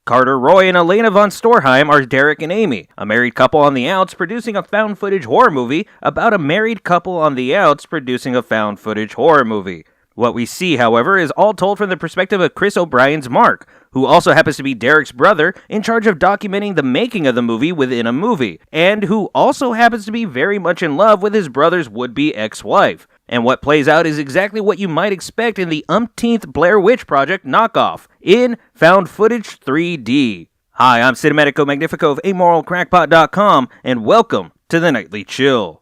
Carter Roy and Elena von Storheim are Derek and Amy, a married couple on the outs producing a found-footage horror movie about a married couple on the outs producing a found-footage horror movie. What we see, however, is all told from the perspective of Chris O'Brien's Mark, who also happens to be Derek's brother in charge of documenting the making of the movie within a movie, and who also happens to be very much in love with his brother's would-be ex-wife. And what plays out is exactly what you might expect in the umpteenth Blair Witch Project knockoff, in Found Footage 3D. Hi, I'm Cinematico Magnifico of AmoralCrackpot.com, and welcome to the Nightly Chill.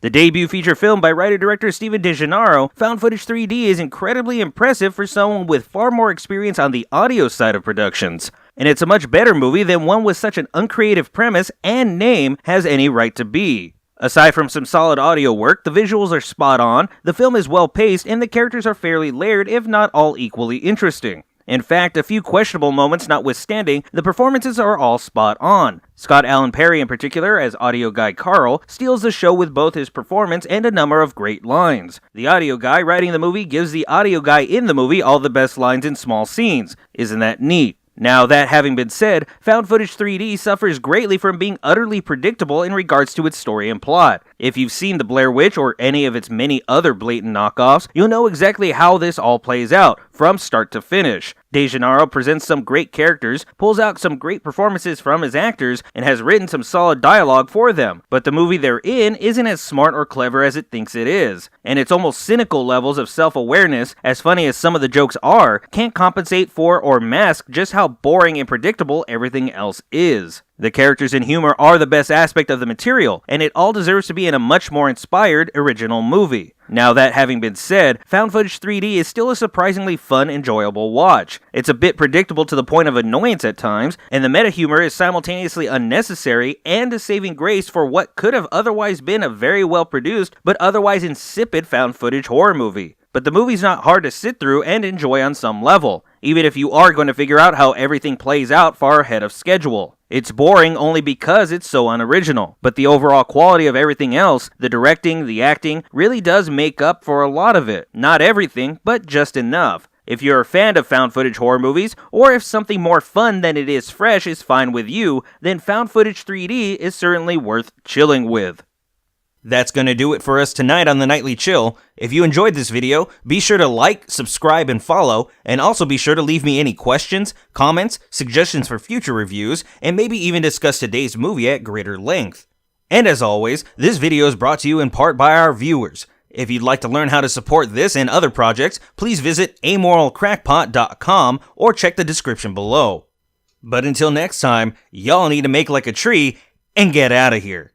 The debut feature film by writer-director Steven DeGennaro, Found Footage 3D is incredibly impressive for someone with far more experience on the audio side of productions. And it's a much better movie than one with such an uncreative premise and name has any right to be. Aside from some solid audio work, the visuals are spot on, the film is well paced, and the characters are fairly layered, if not all equally interesting. In fact, a few questionable moments notwithstanding, the performances are all spot on. Scott Allen Perry in particular, as audio guy Carl, steals the show with both his performance and a number of great lines. The audio guy writing the movie gives the audio guy in the movie all the best lines in small scenes. Isn't that neat? Now, that having been said, Found Footage 3D suffers greatly from being utterly predictable in regards to its story and plot. If you've seen The Blair Witch or any of its many other blatant knockoffs, you'll know exactly how this all plays out, from start to finish. DeGennaro presents some great characters, pulls out some great performances from his actors, and has written some solid dialogue for them, but the movie they're in isn't as smart or clever as it thinks it is, and its almost cynical levels of self-awareness, as funny as some of the jokes are, can't compensate for or mask just how boring and predictable everything else is. The characters and humor are the best aspect of the material, and it all deserves to be in a much more inspired original movie. Now that having been said, Found Footage 3D is still a surprisingly fun, enjoyable watch. It's a bit predictable to the point of annoyance at times, and the meta-humor is simultaneously unnecessary and a saving grace for what could have otherwise been a very well-produced but otherwise insipid found footage horror movie. But the movie's not hard to sit through and enjoy on some level, even if you are going to figure out how everything plays out far ahead of schedule. It's boring only because it's so unoriginal, but the overall quality of everything else, the directing, the acting, really does make up for a lot of it. Not everything, but just enough. If you're a fan of found footage horror movies, or if something more fun than it is fresh is fine with you, then Found Footage 3D is certainly worth chilling with. That's going to do it for us tonight on the Nightly Chill. If you enjoyed this video, be sure to like, subscribe, and follow, and also be sure to leave me any questions, comments, suggestions for future reviews, and maybe even discuss today's movie at greater length. And as always, this video is brought to you in part by our viewers. If you'd like to learn how to support this and other projects, please visit AmoralCrackpot.com or check the description below. But until next time, y'all need to make like a tree and get out of here.